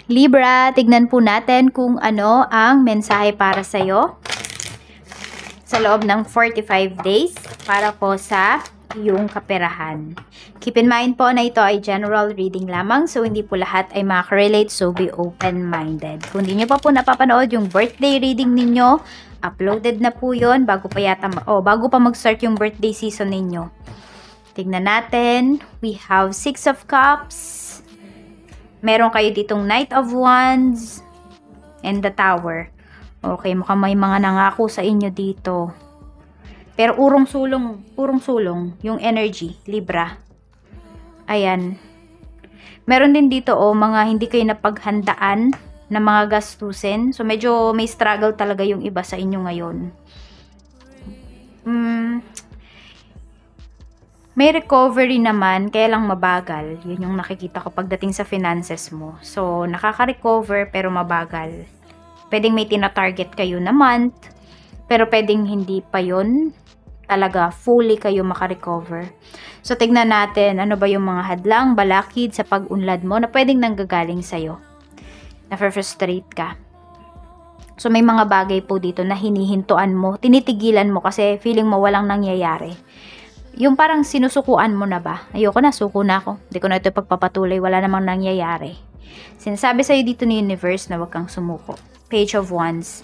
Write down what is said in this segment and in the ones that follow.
Libra, tignan po natin kung ano ang mensahe para sa'yo sa loob ng 45 days para po sa iyong kaperahan. Keep in mind po na ito ay general reading lamang, so hindi po lahat ay makaka-relate, so be open-minded. Kung hindi nyo pa po napapanood yung birthday reading ninyo, uploaded na po yun bago pa mag-start yung birthday season ninyo. Tignan natin, we have 6 of Cups. Meron kayo ditong Knight of Wands and the Tower. Okay, mukhang may mga nangako sa inyo dito. Pero purong sulong yung energy, Libra. Ayan. Meron din dito mga hindi kayo napaghandaan na mga gastusin. So medyo may struggle talaga yung iba sa inyo ngayon. May recovery naman, kaya lang mabagal. Yun yung nakikita ko pagdating sa finances mo. So, nakaka-recover pero mabagal. Pwedeng may tina-target kayo na month, pero pwedeng hindi pa yun talaga fully kayo makarecover. So, tignan natin ano ba yung mga hadlang, balakid sa pag-unlad mo na pwedeng nanggagaling sa'yo. Na-frustrate ka. So, may mga bagay po dito na hinihintuan mo, tinitigilan mo kasi feeling mo walang nangyayari. Yung parang sinusukuan mo na ba? Ayoko na, suko na ako. Hindi ko na ito pagpapatuloy, wala namang nangyayari. Sinasabi sa'yo dito ni universe na wag kang sumuko. Page of Wands.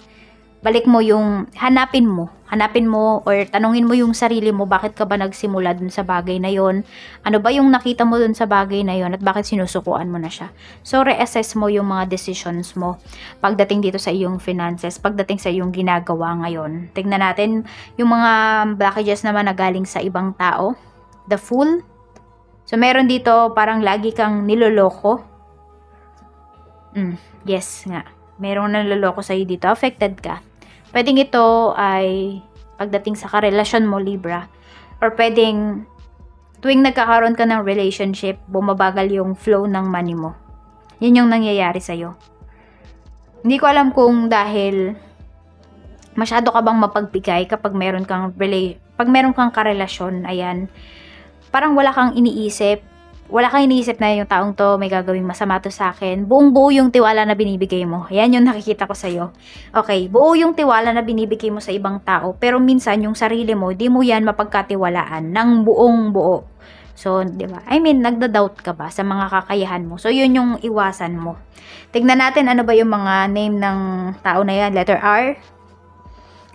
Balik mo yung, hanapin mo or tanungin mo yung sarili mo, bakit ka ba nagsimula dun sa bagay na yon? Ano ba yung nakita mo dun sa bagay na yon at bakit sinusukuan mo na siya? So, reassess mo yung mga decisions mo pagdating dito sa iyong finances, pagdating sa iyong ginagawa ngayon. Tignan natin yung mga blockages naman na galing sa ibang tao. The Fool. So, meron dito parang lagi kang niloloko. Yes nga. Merong naloloko sa'yo dito. Affected ka. Pwedeng ito ay pagdating sa karelasyon mo, Libra. Or pwedeng tuwing nagkakaroon ka ng relationship, bumabagal yung flow ng money mo. Yun yung nangyayari sa'yo. Hindi ko alam kung dahil masyado ka bang mapagbigay kapag meron kang karelasyon, ayan. Parang wala kang iniisip na yung taong to may gagawing masama to sa akin. Buong buo yung tiwala na binibigay mo. Yan yung nakikita ko sa'yo. Okay, buo yung tiwala na binibigay mo sa ibang tao. Pero minsan yung sarili mo, di mo yan mapagkatiwalaan ng buong buo. So, di ba? I mean, nagda-doubt ka ba sa mga kakayahan mo? So, yun yung iwasan mo. Tignan natin ano ba yung mga name ng tao na yan. Letter R.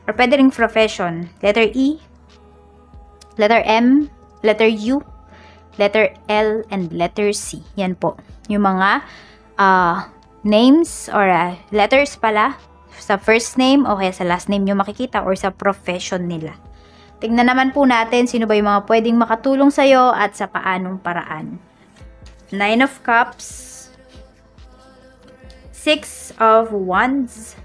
Or pwede ring profession. Letter E. Letter M. Letter U. Letter L and letter C. Yan po. Yung mga names or letters pala sa first name o kaya sa last name nyo makikita or sa profession nila. Tingnan naman po natin sino ba yung mga pwedeng makatulong sa'yo at sa paanong paraan. 9 of Cups. 6 of Wands.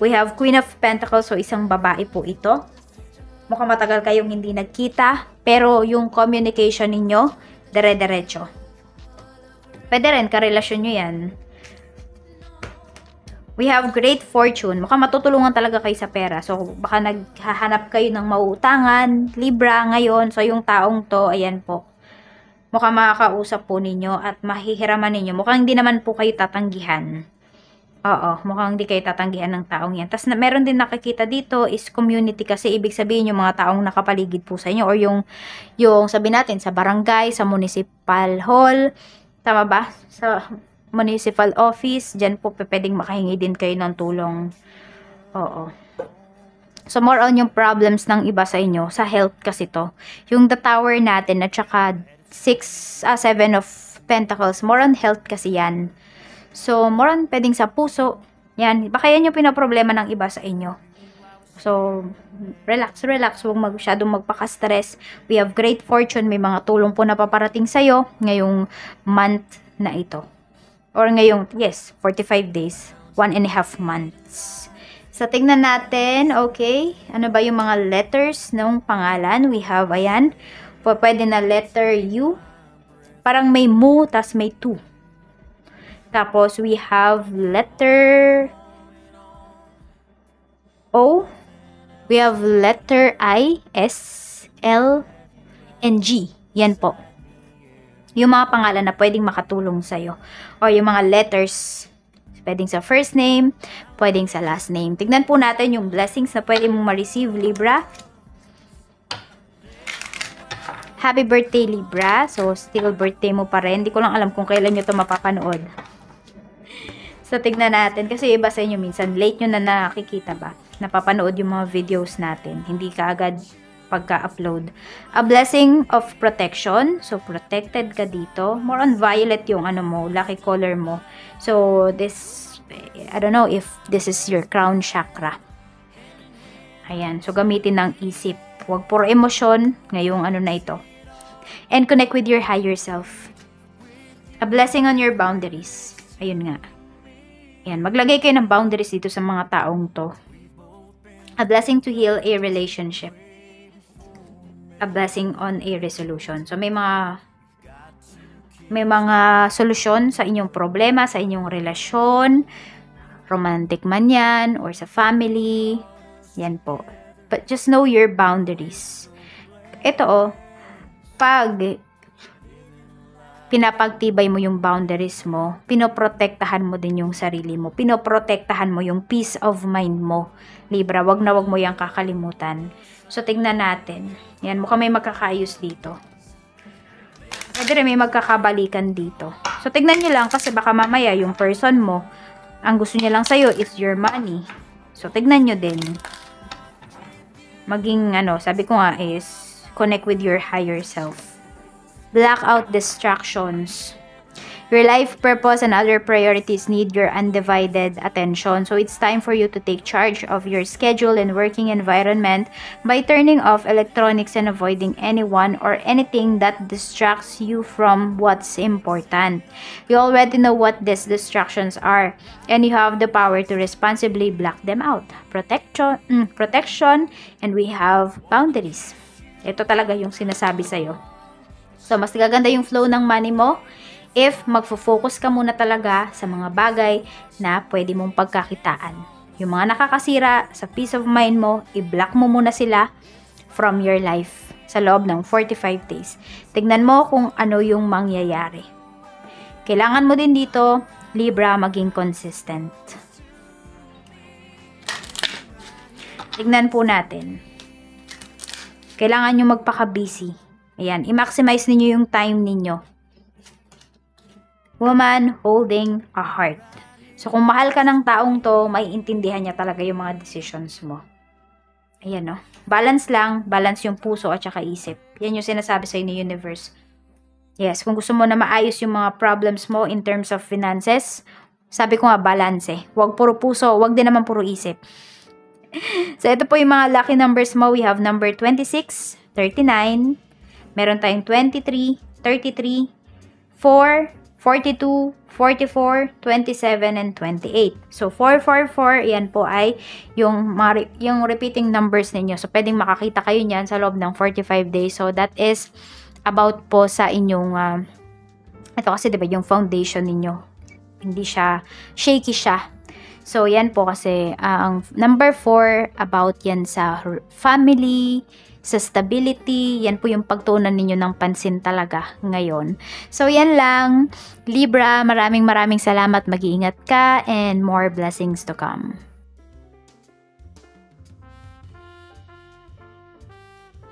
We have Queen of Pentacles, so isang babae po ito. Mukhang matagal kayong hindi nagkita, pero yung communication ninyo, dire-diretso. Pwede rin, karelasyon nyo yan. We have Great Fortune. Mukhang matutulungan talaga kayo sa pera. So, baka naghahanap kayo ng mauutangan, Libra ngayon. So, yung taong to, ayan po. Mukhang makakausap po ninyo at mahihiraman ninyo. Mukhang hindi naman po kayo tatanggihan. Oo, mukhang hindi kayo tatanggihan ng taong yan. Tapos meron din nakikita dito is community kasi ibig sabihin yung mga taong nakapaligid po sa inyo or yung sabi natin sa barangay, sa municipal hall, tama ba? Sa municipal office, dyan po pwedeng makahingi din kayo ng tulong. Oo. So more on yung problems ng iba sa inyo, sa health kasi to. Yung the tower natin at saka 7 of Pentacles, more on health kasi yan. So, more on pwedeng sa puso. Yan. Baka yan yung pinaproblema ng iba sa inyo. So, relax. Huwag masyadong magpaka-stress. We have Great Fortune. May mga tulong po na paparating sa'yo ngayong month na ito. Or ngayong, 45 days. 1.5 months. So, tignan natin. Okay. Ano ba yung mga letters ng pangalan? We have, ayan. Pwede na letter U. Parang may mu, tas may tu. Tapos, we have letter O. We have letter I, S, L, and G. Yan po. yung mga pangalan na pwedeng makatulong sa'yo. Or yung mga letters, pwedeng sa first name, pwedeng sa last name. Tignan po natin yung blessings na pwede mong ma-receive, Libra. Happy birthday, Libra. So, still birthday mo pa rin. Hindi ko lang alam kung kailan nyo ito mapapanood. So, tignan natin. Kasi iba sa inyo minsan, late nyo na nakikita ba? Napapanood yung mga videos natin. Hindi ka agad pagka-upload. A blessing of protection. So, protected ka dito. More on violet yung ano mo, lucky color mo. So, this, I don't know if this is your crown chakra. Ayan. So, gamitin ng isip. Huwag puro emosyon ngayong ano na ito. And connect with your higher self. A blessing on your boundaries. Ayun nga. Ayan. Maglagay kayo ng boundaries dito sa mga taong to. A blessing to heal a relationship. A blessing on a resolution. So, may mga solusyon sa inyong problema, sa inyong relasyon, romantic man yan, or sa family. Yan po. But just know your boundaries. Ito pag pinapagtibay mo yung boundaries mo, pinoprotektahan mo din yung sarili mo, pinoprotektahan mo yung peace of mind mo. Libra, wag na wag mo yung kakalimutan. So, tignan natin. Yan, mukhang may magkakayos dito. Pwede rin may magkakabalikan dito. So, tignan nyo lang kasi baka mamaya yung person mo, ang gusto niya lang sa'yo is your money. So, tignan nyo din. Maging, sabi ko nga is, connect with your higher self. Block out distractions. Your life purpose and other priorities need your undivided attention. So it's time for you to take charge of your schedule and working environment by turning off electronics and avoiding anyone or anything that distracts you from what's important. You already know what these distractions are, and you have the power to responsibly block them out. Protection, and we have boundaries. Ito talaga yung sinasabi sa'yo. So, mas gaganda yung flow ng money mo if magfo-focus ka muna talaga sa mga bagay na pwede mong pagkakitaan. Yung mga nakakasira sa peace of mind mo, i-block mo muna sila from your life sa loob ng 45 days. Tignan mo kung ano yung mangyayari. Kailangan mo din dito, Libra, maging consistent. Tignan po natin. Kailangan nyo magpaka-busy. Ayan, i-maximize ninyo yung time ninyo. Woman holding a heart. So, kung mahal ka ng taong to, maiintindihan niya talaga yung mga decisions mo. Ayan, no? Balance lang. Balance yung puso at saka isip. Yan yung sinasabi sa ni universe. Yes, kung gusto mo na maayos yung mga problems mo in terms of finances, sabi ko nga, balance eh. Huwag puro puso, huwag din naman puro isip. So, ito po yung mga lucky numbers mo. We have number 26, 39, meron tayong 23, 33, 4, 42, 44, 27, and 28. So, 444, yan po ay yung repeating numbers ninyo. So, pwedeng makakita kayo niyan sa loob ng 45 days. So, that is about po sa inyong, ito kasi diba yung foundation ninyo. Hindi siya, shaky siya. So, yan po kasi, ang number 4, about yan sa family, sa stability, yan po yung pagtuunan ninyo ng pansin talaga ngayon. So, yan lang. Libra, maraming salamat. Mag-iingat ka and more blessings to come.